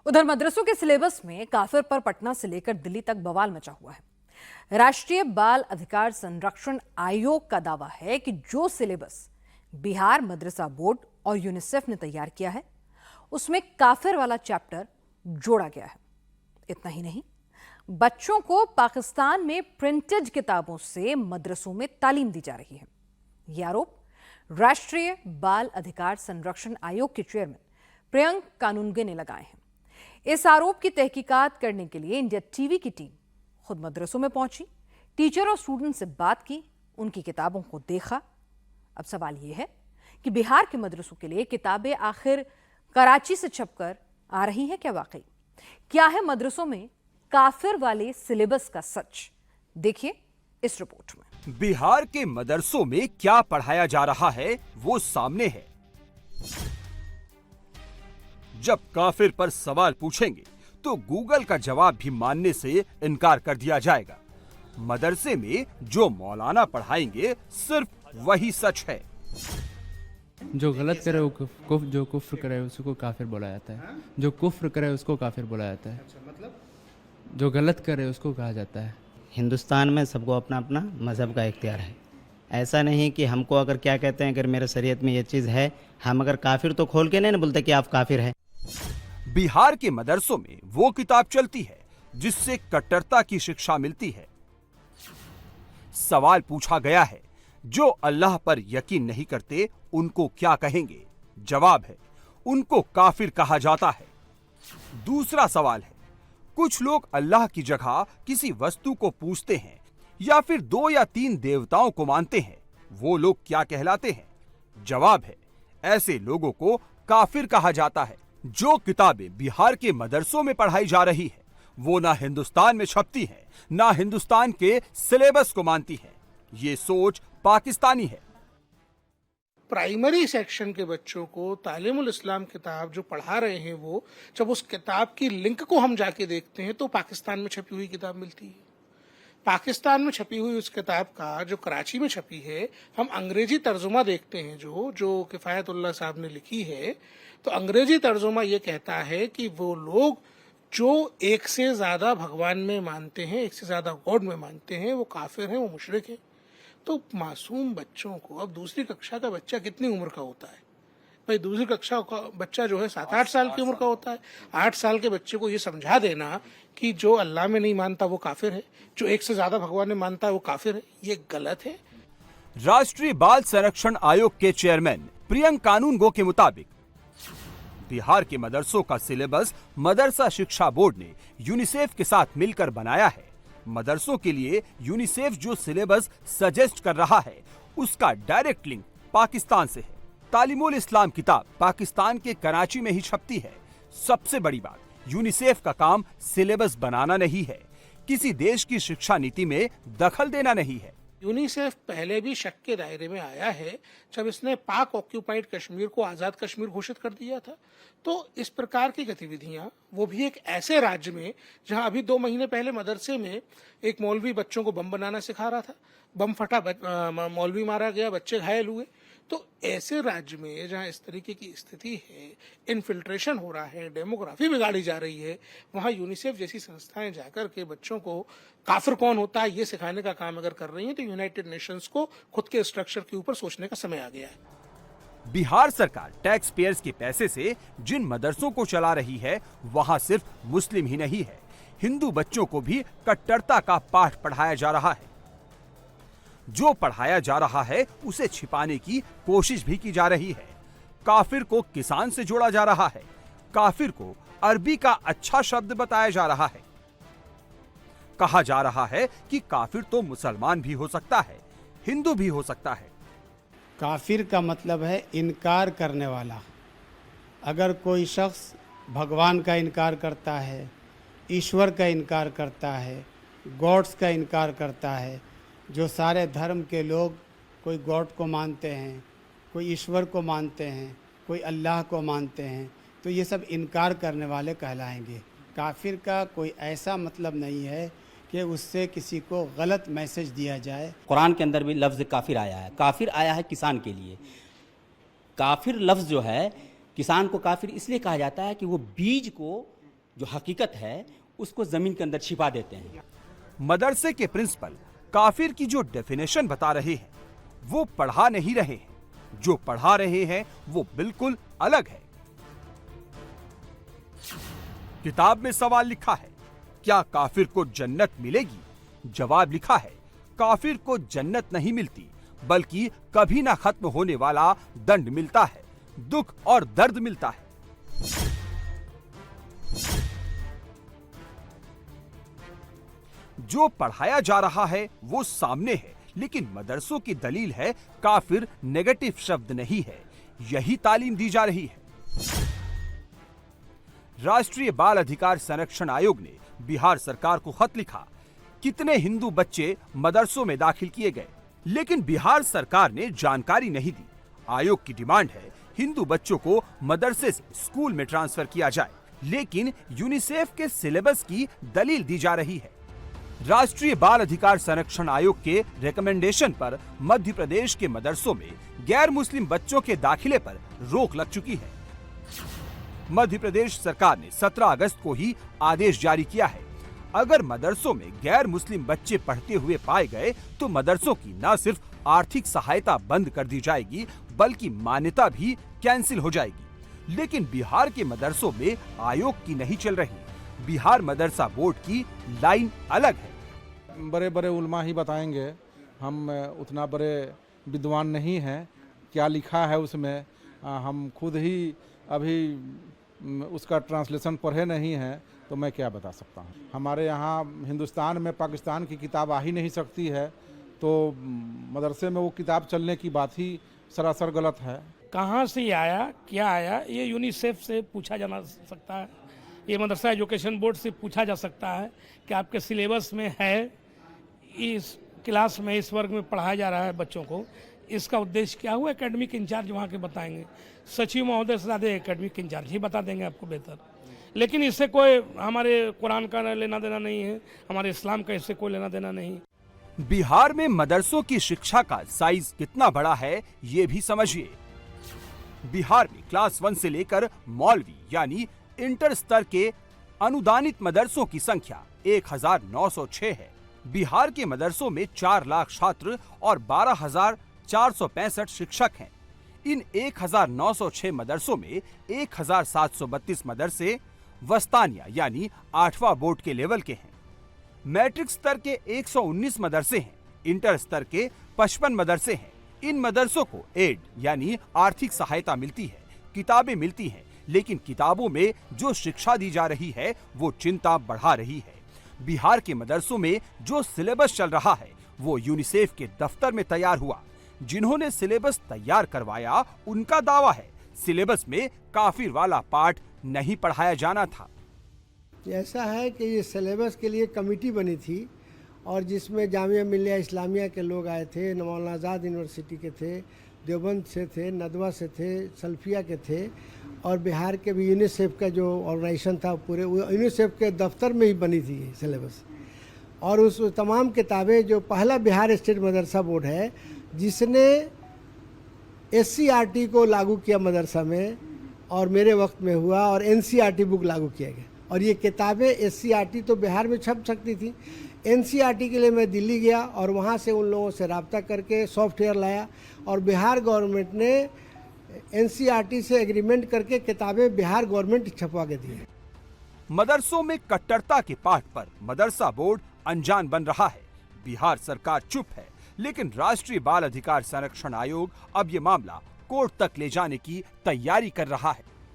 उधर मदरसों के सिलेबस में काफिर पर पटना से लेकर दिल्ली तक बवाल मचा हुआ है। राष्ट्रीय बाल अधिकार संरक्षण आयोग का दावा है कि जो सिलेबस बिहार मदरसा बोर्ड और यूनिसेफ ने तैयार किया है उसमें काफिर वाला चैप्टर जोड़ा गया है। इतना ही नहीं, बच्चों को पाकिस्तान में प्रिंटेड किताबों से मदरसों में तालीम दी जा रही है। यह आरोप राष्ट्रीय बाल अधिकार संरक्षण आयोग के चेयरमैन प्रियंक कानूनगो ने लगाए हैं। इस आरोप की तहकीकात करने के लिए इंडिया टीवी की टीम खुद मदरसों में पहुंची, टीचर और स्टूडेंट से बात की, उनकी किताबों को देखा। अब सवाल यह है कि बिहार के मदरसों के लिए किताबें आखिर कराची से छपकर आ रही हैं क्या? वाकई क्या है मदरसों में काफिर वाले सिलेबस का सच? देखिए इस रिपोर्ट में। बिहार के मदरसों में क्या पढ़ाया जा रहा है वो सामने है। जब काफिर पर सवाल पूछेंगे तो गूगल का जवाब भी मानने से इनकार कर दिया जाएगा। मदरसे में जो मौलाना पढ़ाएंगे सिर्फ वही सच है। जो गलत करे वो जो कुफ्र करे उसको काफिर बोला जाता है। जो कुफ्र करे उसको काफिर बोला जाता है। जो गलत करे उसको कहा जाता है। हिंदुस्तान में सबको अपना अपना मज़हब का इख्तियार है। ऐसा नहीं कि हमको अगर क्या कहते हैं, अगर मेरे शरीयत में ये चीज़ है, हम अगर काफिर तो खोल के नहीं बोलते कि आप काफिर हैं। बिहार के मदरसों में वो किताब चलती है जिससे कट्टरता की शिक्षा मिलती है। सवाल पूछा गया है, जो अल्लाह पर यकीन नहीं करते उनको क्या कहेंगे? जवाब है, उनको काफिर कहा जाता है। दूसरा सवाल है, कुछ लोग अल्लाह की जगह किसी वस्तु को पूजते हैं या फिर 2 या 3 देवताओं को मानते हैं, वो लोग क्या कहलाते हैं? जवाब है, ऐसे लोगों को काफिर कहा जाता है। जो किताबें बिहार के मदरसों में पढ़ाई जा रही है वो ना हिंदुस्तान में छपती है, ना हिंदुस्तान के सिलेबस को मानती है। ये सोच पाकिस्तानी है। प्राइमरी सेक्शन के बच्चों को तालीमुल इस्लाम किताब जो पढ़ा रहे हैं, वो जब उस किताब की लिंक को हम जाके देखते हैं तो पाकिस्तान में छपी हुई किताब मिलती है। पाकिस्तान में छपी हुई उस किताब का जो कराची में छपी है, हम अंग्रेजी तर्जुमा देखते हैं जो किफायतुल्लाह साहब ने लिखी है, तो अंग्रेजी तर्जुमा ये कहता है कि वो लोग जो एक से ज्यादा भगवान में मानते हैं, एक से ज्यादा गॉड में मानते हैं, वो काफिर हैं, वो मुशरिक हैं। तो मासूम बच्चों को, अब दूसरी कक्षा का बच्चा कितनी उम्र का होता है भाई? दूसरी कक्षा का बच्चा जो है 7-8 साल की उम्र का होता है। 8 साल के बच्चे को ये समझा देना कि जो अल्लाह में नहीं मानता वो काफिर है, जो एक से ज्यादा भगवान में मानता है वो काफिर है, ये गलत है। राष्ट्रीय बाल संरक्षण आयोग के चेयरमैन प्रियंक कानूनगो के मुताबिक बिहार के मदरसों का सिलेबस मदरसा शिक्षा बोर्ड ने यूनिसेफ के साथ मिलकर बनाया है। मदरसों के लिए यूनिसेफ जो सिलेबस सजेस्ट कर रहा है उसका डायरेक्ट लिंक पाकिस्तान से है। तालीमुल इस्लाम किताब पाकिस्तान के कराची में ही छपती है। सबसे बड़ी बात, यूनिसेफ का काम सिलेबस बनाना नहीं है, किसी देश की शिक्षा नीति में दखल देना नहीं है। यूनिसेफ पहले भी शक के दायरे में आया है जब इसने पाक ऑक्यूपाइड कश्मीर को आजाद कश्मीर घोषित कर दिया था। तो इस प्रकार की गतिविधियां, वो भी एक ऐसे राज्य में जहां अभी 2 महीने पहले मदरसे में एक मौलवी बच्चों को बम बनाना सिखा रहा था, बम फटा, मौलवी मारा गया, बच्चे घायल हुए। तो ऐसे राज्य में जहां इस तरीके की स्थिति है, इन्फिल्ट्रेशन हो रहा है, डेमोग्राफी बिगाड़ी जा रही है, वहां यूनिसेफ जैसी संस्थाएं जाकर के बच्चों को काफिर कौन होता है ये सिखाने का काम अगर कर रही हैं, तो यूनाइटेड नेशंस को खुद के स्ट्रक्चर के ऊपर सोचने का समय आ गया है। बिहार सरकार टैक्स पेयर्स के पैसे से जिन मदरसों को चला रही है वहां सिर्फ मुस्लिम ही नहीं है, हिंदू बच्चों को भी कट्टरता का पाठ पढ़ाया जा रहा है। जो पढ़ाया जा रहा है उसे छिपाने की कोशिश भी की जा रही है। काफिर को किसान से जोड़ा जा रहा है, काफिर को अरबी का अच्छा शब्द बताया जा रहा है। कहा जा रहा है कि काफिर तो मुसलमान भी हो सकता है, हिंदू भी हो सकता है। काफिर का मतलब है इनकार करने वाला। अगर कोई शख्स भगवान का इनकार करता है, ईश्वर का इनकार करता है, गॉड्स का इनकार करता है, जो सारे धर्म के लोग कोई गॉड को मानते हैं, कोई ईश्वर को मानते हैं, कोई अल्लाह को मानते हैं, तो ये सब इनकार करने वाले कहलाएंगे। काफिर का कोई ऐसा मतलब नहीं है कि उससे किसी को गलत मैसेज दिया जाए। कुरान के अंदर भी लफ्ज़ काफिर आया है। काफिर आया है किसान के लिए। काफिर लफ्ज़ जो है, किसान को काफिर इसलिए कहा जाता है कि वो बीज को जो हकीकत है उसको ज़मीन के अंदर छिपा देते हैं। मदरसे के प्रिंसिपल काफिर की जो डेफिनेशन बता रहे हैं वो पढ़ा नहीं रहे हैं, जो पढ़ा रहे हैं वो बिल्कुल अलग है। किताब में सवाल लिखा है, क्या काफिर को जन्नत मिलेगी? जवाब लिखा है, काफिर को जन्नत नहीं मिलती, बल्कि कभी ना खत्म होने वाला दंड मिलता है, दुख और दर्द मिलता है। जो पढ़ाया जा रहा है वो सामने है, लेकिन मदरसों की दलील है काफिर नेगेटिव शब्द नहीं है, यही तालीम दी जा रही है। राष्ट्रीय बाल अधिकार संरक्षण आयोग ने बिहार सरकार को खत लिखा, कितने हिंदू बच्चे मदरसों में दाखिल किए गए, लेकिन बिहार सरकार ने जानकारी नहीं दी। आयोग की डिमांड है हिंदू बच्चों को मदरसे से स्कूल में ट्रांसफर किया जाए, लेकिन यूनिसेफ के सिलेबस की दलील दी जा रही है। राष्ट्रीय बाल अधिकार संरक्षण आयोग के रिकमेंडेशन पर मध्य प्रदेश के मदरसों में गैर मुस्लिम बच्चों के दाखिले पर रोक लग चुकी है। मध्य प्रदेश सरकार ने 17 अगस्त को ही आदेश जारी किया है। अगर मदरसों में गैर मुस्लिम बच्चे पढ़ते हुए पाए गए तो मदरसों की न सिर्फ आर्थिक सहायता बंद कर दी जाएगी, बल्कि मान्यता भी कैंसिल हो जाएगी। लेकिन बिहार के मदरसों में आयोग की नहीं चल रही। बिहार मदरसा बोर्ड की लाइन अलग है। बड़े बड़े उलमा ही बताएंगे, हम उतना बड़े विद्वान नहीं हैं, क्या लिखा है उसमें हम खुद ही अभी उसका ट्रांसलेशन पढ़े नहीं हैं, तो मैं क्या बता सकता हूँ। हमारे यहाँ हिंदुस्तान में पाकिस्तान की किताब आ ही नहीं सकती है, तो मदरसे में वो किताब चलने की बात ही सरासर गलत है। कहाँ से आया, क्या आया, ये यूनिसेफ से पूछा जा सकता है, ये मदरसा एजुकेशन बोर्ड से पूछा जा सकता है कि आपके सिलेबस में है, इस क्लास में इस वर्ग में पढ़ाया जा रहा है बच्चों को, इसका उद्देश्य क्या हुआ। एकेडमिक इंचार्ज वहाँ के बताएंगे, सचिव महोदय से ज़्यादा एकेडमिक इंचार्ज ही बता देंगे आपको बेहतर। लेकिन इससे कोई हमारे कुरान का लेना देना नहीं है, हमारे इस्लाम का इससे कोई लेना देना नहीं। बिहार में मदरसों की शिक्षा का साइज कितना बड़ा है ये भी समझिए। बिहार में क्लास 1 से लेकर मौलवी यानी इंटर स्तर के अनुदानित मदरसों की संख्या 1906 है। बिहार के मदरसों में 4 लाख छात्र और 12,465 शिक्षक हैं। इन 1906 मदरसों में 1732 मदरसे वस्तानिया यानी 8वां बोर्ड के लेवल के हैं। मैट्रिक स्तर के 119 मदरसे हैं। इंटर स्तर के 55 मदरसे हैं। इन मदरसों को एड यानी आर्थिक सहायता मिलती है, किताबें मिलती हैं, लेकिन किताबों में जो शिक्षा दी जा रही है वो चिंता बढ़ा रही है। बिहार के मदरसों में जो सिलेबस चल रहा है वो यूनिसेफ के दफ्तर में तैयार हुआ। जिन्होंने सिलेबस तैयार करवाया उनका दावा है सिलेबस में काफिर वाला पाठ नहीं पढ़ाया जाना था। ऐसा है कि ये सिलेबस के लिए कमेटी बनी थी और जिसमें जामिया मिलिया इस्लामिया के लोग आए थे, मौलाना आज़ाद यूनिवर्सिटी के थे, देवबंद से थे, नदवा से थे, सल्फिया के थे और बिहार के भी यूनिसेफ का जो ऑर्गेनाइजेशन था पूरे यूनिसेफ के दफ्तर में ही बनी थी ये सिलेबस। और उस तमाम किताबें जो पहला बिहार स्टेट मदरसा बोर्ड है जिसने SCRT को लागू किया मदरसा में और मेरे वक्त में हुआ और NCRT बुक लागू किया गया और ये किताबें SCRT तो बिहार में छप सकती थी, NCRT के लिए मैं दिल्ली गया और वहाँ से उन लोगों से रब्ता करके सॉफ्टवेयर लाया और बिहार गवर्नमेंट ने NCRT से एग्रीमेंट करके किताबें बिहार गवर्नमेंट छपवा के दी। मदरसों में कट्टरता के पाठ पर मदरसा बोर्ड अनजान बन रहा है। बिहार सरकार चुप है, लेकिन राष्ट्रीय बाल अधिकार संरक्षण आयोग अब ये मामला कोर्ट तक ले जाने की तैयारी कर रहा है।